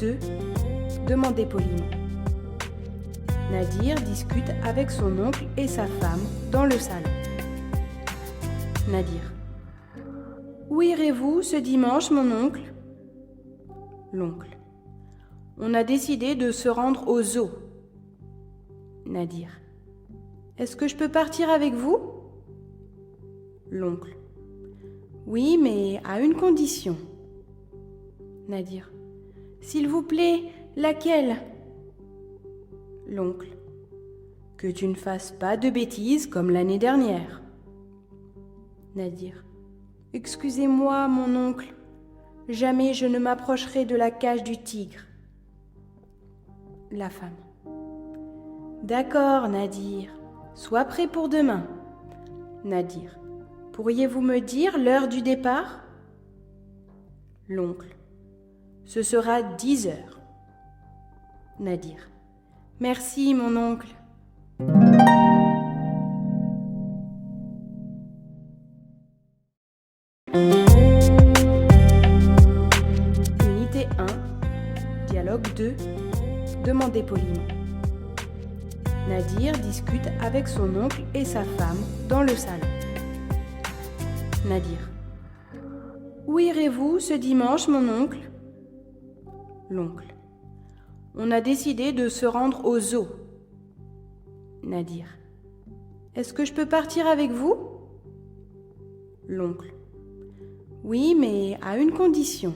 2. Demandez poliment. Nadir discute avec son oncle et sa femme dans le salon. Nadir. Où irez-vous ce dimanche, mon oncle? L'oncle. On a décidé de se rendre au zoo. Nadir. Est-ce que je peux partir avec vous? L'oncle. Oui, mais à une condition. Nadir. S'il vous plaît, laquelle? L'oncle. Que tu ne fasses pas de bêtises comme l'année dernière. Nadir. Excusez-moi, mon oncle. Jamais je ne m'approcherai de la cage du tigre. La femme. D'accord, Nadir. Sois prêt pour demain. Nadir. Pourriez-vous me dire l'heure du départ? L'oncle. Ce sera 10 heures. Nadir. Merci, mon oncle. Unité 1. Dialogue 2. Demandez poliment. Nadir discute avec son oncle et sa femme dans le salon. Nadir. Où irez-vous ce dimanche, mon oncle? L'oncle. On a décidé de se rendre au zoo. Nadir. Est-ce que je peux partir avec vous? L'oncle. Oui, mais à une condition.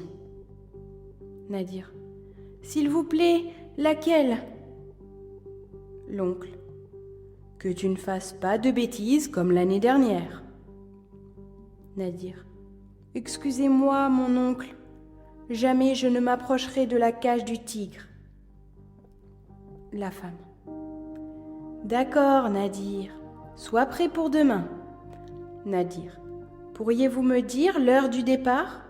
Nadir. S'il vous plaît, laquelle? L'oncle. Que tu ne fasses pas de bêtises comme l'année dernière. Nadir. Excusez-moi, mon oncle. Jamais je ne m'approcherai de la cage du tigre. La femme. D'accord, Nadir. Sois prêt pour demain. Nadir. Pourriez-vous me dire l'heure du départ?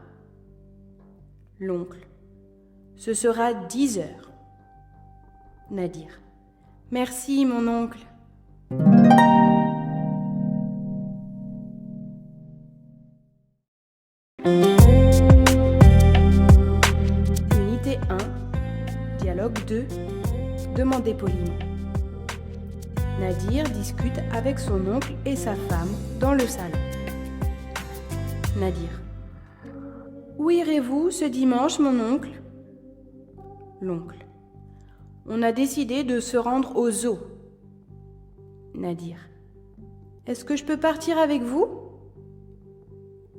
L'oncle. Ce sera 10 heures. Nadir. Merci, mon oncle. Unité 1. Dialogue 2. Demandez poliment. Nadir discute avec son oncle et sa femme dans le salon. Nadir. Où irez-vous ce dimanche, mon oncle? L'oncle. On a décidé de se rendre au zoo. Nadir. Est-ce que je peux partir avec vous?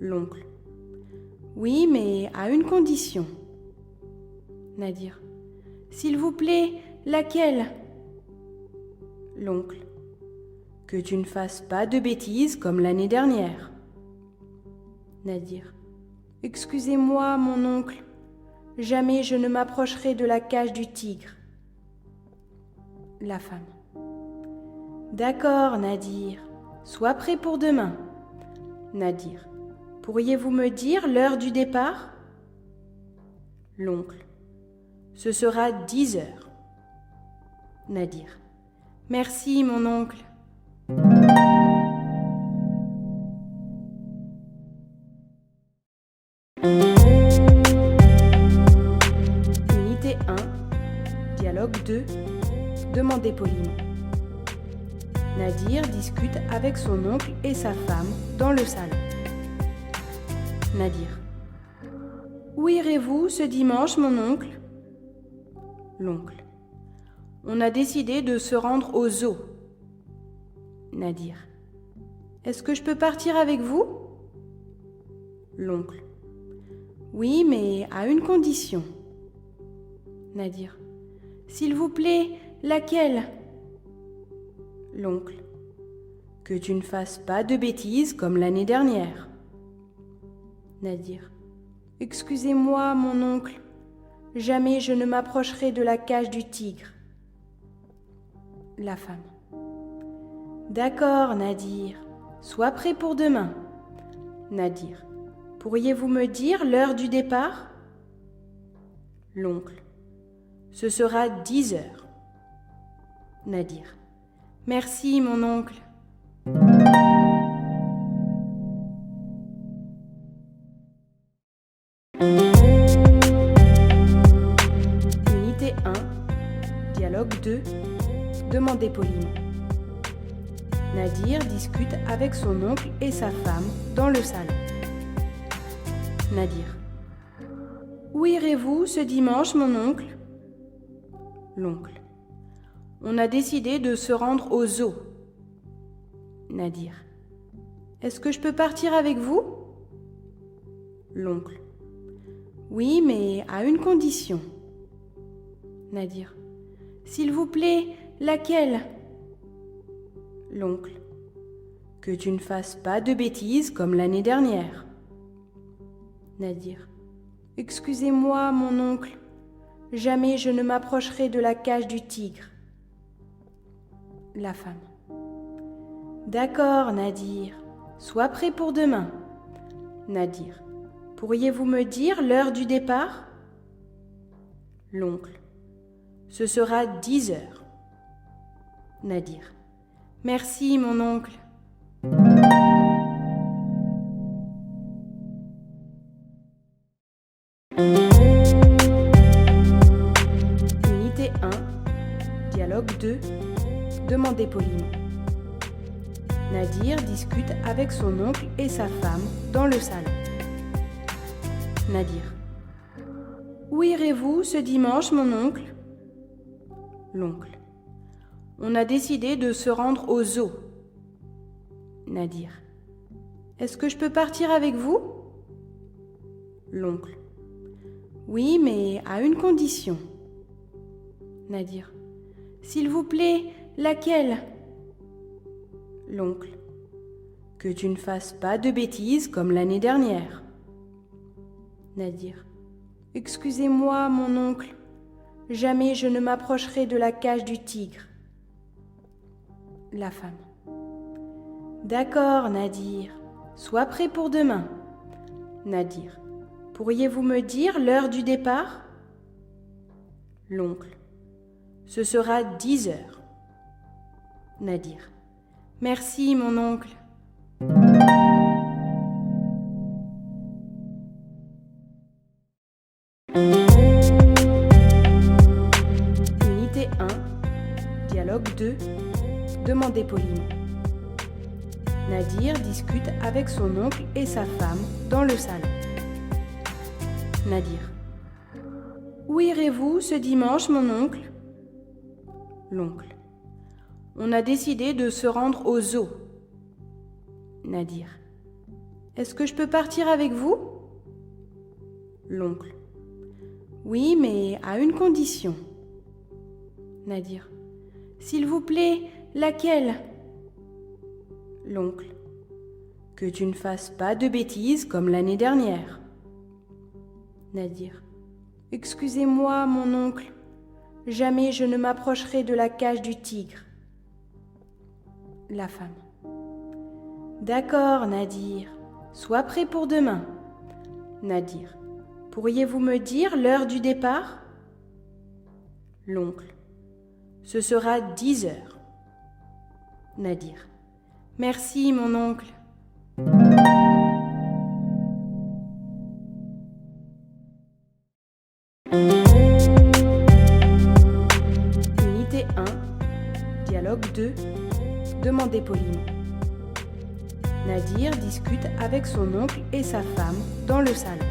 L'oncle. Oui, mais à une condition. Nadir. S'il vous plaît, laquelle? L'oncle. Que tu ne fasses pas de bêtises comme l'année dernière. Nadir. Excusez-moi, mon oncle. Jamais je ne m'approcherai de la cage du tigre. La femme. D'accord, Nadir. Sois prêt pour demain. Nadir. Pourriez-vous me dire l'heure du départ? L'oncle. Ce sera 10 heures. Nadir. Merci, mon oncle. Unité 1. Dialogue 2. Demandez poliment. Nadir discute avec son oncle et sa femme dans le salon. Nadir. Où irez-vous ce dimanche, mon oncle? L'oncle. On a décidé de se rendre au zoo. Nadir. Est-ce que je peux partir avec vous? L'oncle. Oui, mais à une condition. Nadir. S'il vous plaît, laquelle? L'oncle. Que tu ne fasses pas de bêtises comme l'année dernière. Nadir. Excusez-moi, mon oncle. Jamais je ne m'approcherai de la cage du tigre. La femme. D'accord, Nadir. Sois prêt pour demain. Nadir. Pourriez-vous me dire l'heure du départ? L'oncle. Ce sera 10 heures. Nadir. Merci, mon oncle. Demandez poliment. Nadir discute avec son oncle et sa femme dans le salon. Nadir. Où irez-vous ce dimanche, mon oncle? L'oncle. On a décidé de se rendre au zoo. Nadir. Est-ce que je peux partir avec vous? L'oncle. Oui, mais à une condition. Nadir. S'il vous plaît, laquelle? L'oncle. Que tu ne fasses pas de bêtises comme l'année dernière. Nadir. Excusez-moi, mon oncle. Jamais je ne m'approcherai de la cage du tigre. La femme. D'accord, Nadir. Sois prêt pour demain. Nadir. Pourriez-vous me dire l'heure du départ? L'oncle. Ce sera 10 heures. Nadir. Merci, mon oncle. Unité 1, dialogue 2, demandez poliment. Nadir discute avec son oncle et sa femme dans le salon. Nadir. Où irez-vous ce dimanche, mon oncle? L'oncle. On a décidé de se rendre au zoo. Nadir. Est-ce que je peux partir avec vous? L'oncle. Oui, mais à une condition. Nadir. S'il vous plaît, laquelle? L'oncle. Que tu ne fasses pas de bêtises comme l'année dernière. Nadir. Excusez-moi, mon oncle. Jamais je ne m'approcherai de la cage du tigre. La femme. D'accord, Nadir. Sois prêt pour demain. Nadir. Pourriez-vous me dire l'heure du départ? L'oncle. Ce sera 10 heures. Nadir. Merci, mon oncle. Unité 1, dialogue 2, demandez poliment. Nadir discute avec son oncle et sa femme dans le salon. Nadir. Où irez-vous ce dimanche, mon oncle? L'oncle. On a décidé de se rendre au zoo. Nadir. Est-ce que je peux partir avec vous? L'oncle. Oui, mais à une condition. Nadir. S'il vous plaît, laquelle? L'oncle. Que tu ne fasses pas de bêtises comme l'année dernière. Nadir. Excusez-moi, mon oncle. Jamais je ne m'approcherai de la cage du tigre. La femme. D'accord, Nadir. Sois prêt pour demain. Nadir. Pourriez-vous me dire l'heure du départ? L'oncle. Ce sera 10 heures. Nadir. Merci, mon oncle. Unité 1, dialogue 2, demandez poliment. Nadir discute avec son oncle et sa femme dans le salon.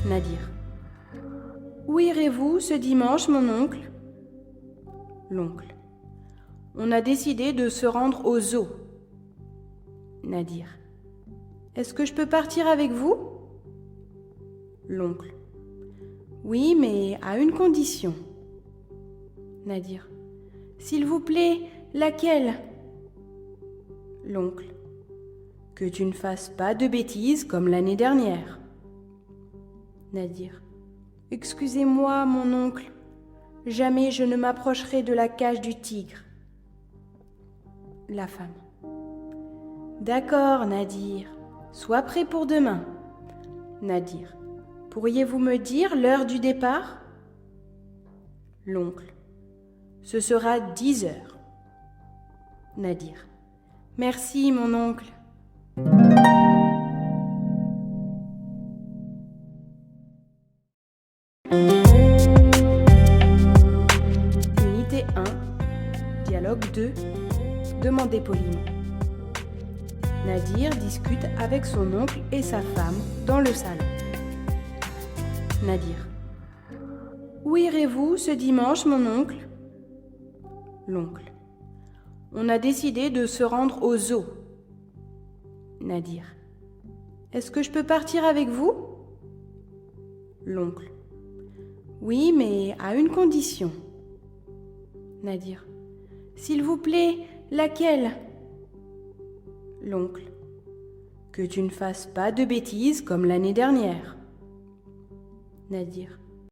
Nadir. Où irez-vous ce dimanche, mon oncle? L'oncle. On a décidé de se rendre au zoo. Nadir. Est-ce que je peux partir avec vous? L'oncle. Oui, mais à une condition. Nadir. S'il vous plaît, laquelle? L'oncle. Que tu ne fasses pas de bêtises comme l'année dernière. Nadir. Excusez-moi, mon oncle. Jamais je ne m'approcherai de la cage du tigre. La femme. D'accord, Nadir. Sois prêt pour demain. Nadir. Pourriez-vous me dire l'heure du départ? L'oncle. Ce sera 10 heures. Nadir. Merci, mon oncle. Unité 1, 2, demandez poliment. Nadir discute avec son oncle et sa femme dans le salon. Nadir. Où irez-vous ce dimanche, mon oncle? L'oncle. On a décidé de se rendre au zoo. Nadir. Est-ce que je peux partir avec vous? L'oncle. Oui, mais à une condition. Nadir. S'il vous plaît, laquelle? L'oncle. Que tu ne fasses pas de bêtises comme l'année dernière. Nadir.